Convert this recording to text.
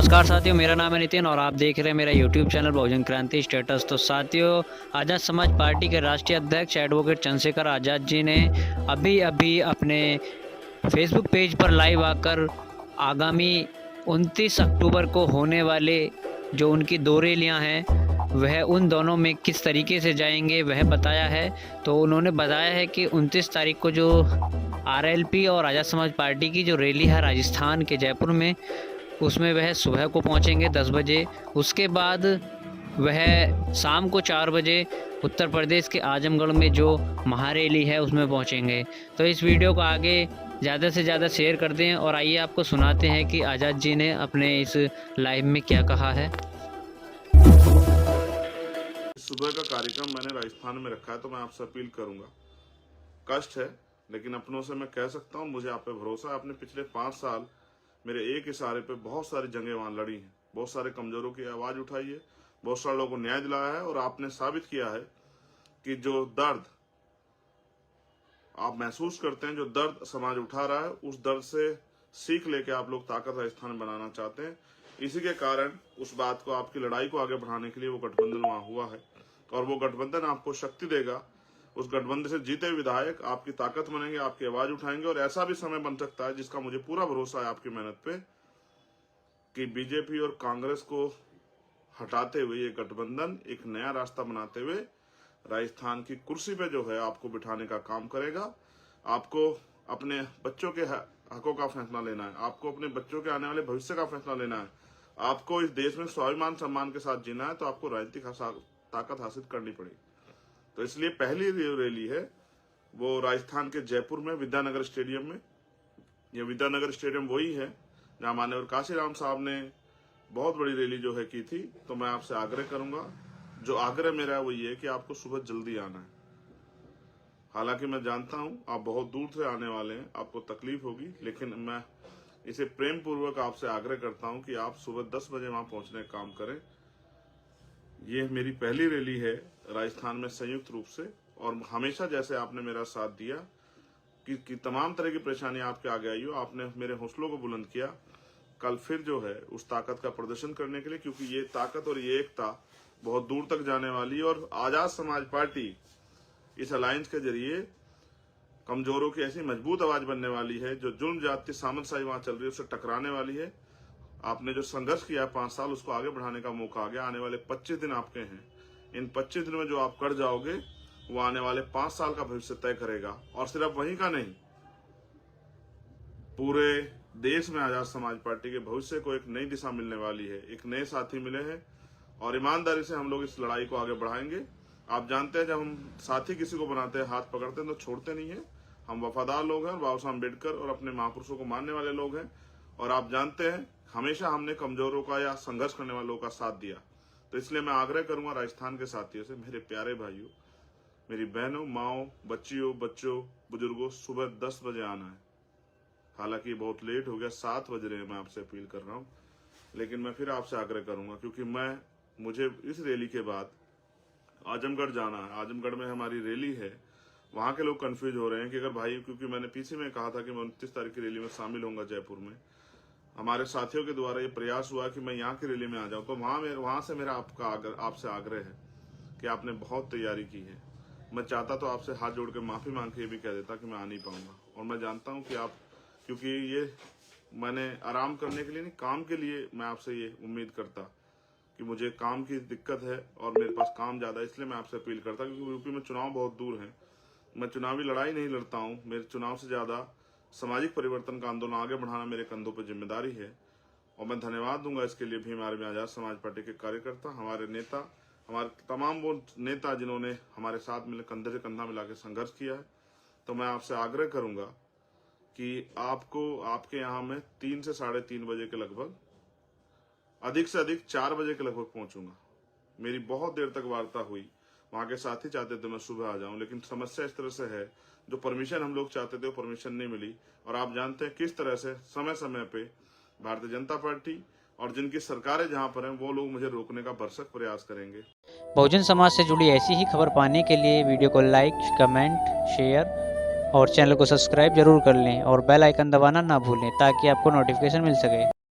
नमस्कार साथियों, मेरा नाम है नितिन और आप देख रहे हैं मेरा यूट्यूब चैनल बहुजन क्रांति स्टेटस। तो साथियों, आज़ाद समाज पार्टी के राष्ट्रीय अध्यक्ष एडवोकेट चंद्रशेखर आज़ाद जी ने अभी अपने फेसबुक पेज पर लाइव आकर आगामी 29 अक्टूबर को होने वाले जो उनकी दो रैलियाँ हैं वह उन दोनों में किस तरीके से जाएंगे वह बताया है। तो उन्होंने बताया है कि 29 तारीख को जो आरएलपी और आज़ाद समाज पार्टी की जो रैली है राजस्थान के जयपुर में, उसमें वह सुबह को पहुंचेंगे 10 बजे। उसके बाद वह शाम को 4 बजे उत्तर प्रदेश के आजमगढ़ में जो महारैली है उसमें पहुंचेंगे। तो इस वीडियो को आगे ज़्यादा से ज़्यादा शेयर कर दें और आइए आपको सुनाते हैं कि आज़ाद जी ने अपने इस लाइव में क्या कहा है। सुबह का कार्यक्रम मैंने राजस्थान में रखा है, तो मैं आपसे अपील करूंगा। कष्ट है लेकिन अपनों से मैं कह सकता हूं, मुझे आप पे भरोसा है। आपने पिछले 5 साल मेरे एक इशारे पे बहुत सारी जंगें वहां लड़ी हैं, बहुत सारे कमजोरों की आवाज उठाई है, बहुत सारे लोगों को न्याय दिलाया है और आपने साबित किया है कि जो दर्द आप महसूस करते हैं, जो दर्द समाज उठा रहा है, उस दर्द से सीख लेके आप लोग ताकत राजस्थान बनाना चाहते हैं। इसी के कारण उस बात को, आपकी लड़ाई को आगे बढ़ाने के लिए वो गठबंधन वहां हुआ है और वो गठबंधन आपको शक्ति देगा। उस गठबंधन से जीते विधायक आपकी ताकत बनेंगे, आपकी आवाज उठाएंगे और ऐसा भी समय बन सकता है जिसका मुझे पूरा भरोसा है आपकी मेहनत पे, कि बीजेपी और कांग्रेस को हटाते हुए ये गठबंधन एक नया रास्ता बनाते हुए राजस्थान की कुर्सी पे जो है आपको बिठाने का काम करेगा। आपको अपने बच्चों के हकों का फैसला लेना है, आपको अपने बच्चों के आने वाले भविष्य का फैसला लेना है, आपको इस देश में स्वाभिमान सम्मान के साथ जीना है, तो आपको राजनीतिक ताकत हासिल करनी पड़ेगी। तो इसलिए पहली रैली है वो राजस्थान के जयपुर में विद्यानगर स्टेडियम में। ये विद्यानगर स्टेडियम वही है जहां माननीय काशीराम साहब ने बहुत बड़ी रैली जो है की थी। तो मैं आपसे आग्रह करूंगा, जो आग्रह मेरा है वो ये है कि आपको सुबह जल्दी आना है। हालांकि मैं जानता हूं आप बहुत दूर से आने वाले हैं, आपको तकलीफ होगी, लेकिन मैं इसे प्रेम पूर्वक आपसे आग्रह करता हूं कि आप सुबह 10 बजे वहां पहुंचने का काम करें। ये मेरी पहली रैली है राजस्थान में संयुक्त रूप से, और हमेशा जैसे आपने मेरा साथ दिया कि तमाम तरह की परेशानी आपके आगे आई हो, आपने मेरे हौसलों को बुलंद किया। कल फिर जो है उस ताकत का प्रदर्शन करने के लिए, क्योंकि ये ताकत और ये एकता बहुत दूर तक जाने वाली है और आजाद समाज पार्टी इस अलायंस के जरिए कमजोरों की ऐसी मजबूत आवाज बनने वाली है, जो जुल्म जाति सामंतशाही वहां चल रही है उससे टकराने वाली है। आपने जो संघर्ष किया 5 साल, उसको आगे बढ़ाने का मौका आ गया। आने वाले 25 दिन आपके हैं, इन 25 दिन में जो आप कर जाओगे वो आने वाले 5 साल का भविष्य तय करेगा। और सिर्फ वहीं का नहीं, पूरे देश में आजाद समाज पार्टी के भविष्य को एक नई दिशा मिलने वाली है। एक नए साथी मिले हैं और ईमानदारी से हम लोग इस लड़ाई को आगे बढ़ाएंगे। आप जानते हैं, जब हम साथी किसी को बनाते हैं, हाथ पकड़ते हैं, तो छोड़ते नहीं है। हम वफादार लोग हैं और बाबा साहब अम्बेडकर और अपने महापुरुषों को मानने वाले लोग हैं। और आप जानते हैं, हमेशा हमने कमजोरों का या संघर्ष करने वालों का साथ दिया। तो इसलिए मैं आग्रह करूंगा राजस्थान के साथियों से, मेरे प्यारे भाइयों, मेरी बहनों, माओ, बच्चियों, बच्चों, बुजुर्गों, सुबह 10 बजे आना है। हालांकि बहुत लेट हो गया, 7 बज रहे हैं, मैं आपसे अपील कर रहा हूं, लेकिन मैं फिर आपसे आग्रह करूंगा, क्योंकि मुझे इस रैली के बाद आजमगढ़ जाना है। आजमगढ़ में हमारी रैली है। वहां के लोग कंफ्यूज हो रहे हैं कि अगर भाई, क्योंकि मैंने पीछे में कहा था कि मैं 29 तारीख की रैली में शामिल होऊंगा जयपुर में, हमारे साथियों के द्वारा ये प्रयास हुआ कि मैं यहाँ की रैली में आ जाऊं, तो वहां से मेरा आपसे आग्रह है कि आपने बहुत तैयारी की है। मैं चाहता तो आपसे हाथ जोड़ के माफी मांग के ये भी कह देता कि मैं आ नहीं पाऊंगा, और मैं जानता हूं कि आप, क्योंकि ये मैंने आराम करने के लिए नहीं, काम के लिए मैं आपसे ये उम्मीद करता कि मुझे काम की दिक्कत है और मेरे पास काम ज्यादा है, इसलिए मैं आपसे अपील करता, क्योंकि यूपी में चुनाव बहुत दूर है। मैं चुनावी लड़ाई नहीं लड़ता हूँ, मेरे चुनाव से ज्यादा सामाजिक परिवर्तन का आंदोलन आगे बढ़ाना मेरे कंधों पर जिम्मेदारी है। और मैं धन्यवाद दूंगा इसके लिए भी हमारे आजाद समाज पार्टी के कार्यकर्ता, हमारे नेता, हमारे तमाम वो नेता जिन्होंने हमारे साथ मिले कंधे से कंधा मिला के संघर्ष किया है। तो मैं आपसे आग्रह करूंगा कि आपको, आपके यहाँ में 3 से 3:30 बजे के लगभग, अधिक से अधिक 4 बजे के लगभग पहुंचूंगा। मेरी बहुत देर तक वार्ता हुई, वहां के साथी चाहते थे मैं सुबह आ जाऊं, लेकिन समस्या इस तरह से है, जो परमिशन हम लोग चाहते थे वो परमिशन नहीं मिली। और आप जानते हैं किस तरह से समय समय पे भारतीय जनता पार्टी और जिनकी सरकारें जहां पर हैं, वो लोग मुझे रोकने का भरसक प्रयास करेंगे। बहुजन समाज से जुड़ी ऐसी ही खबर पाने के लिए वीडियो को लाइक, कमेंट, शेयर और चैनल को सब्सक्राइब जरूर कर लें और बेल आइकन दबाना ना भूलें, ताकि आपको नोटिफिकेशन मिल सके।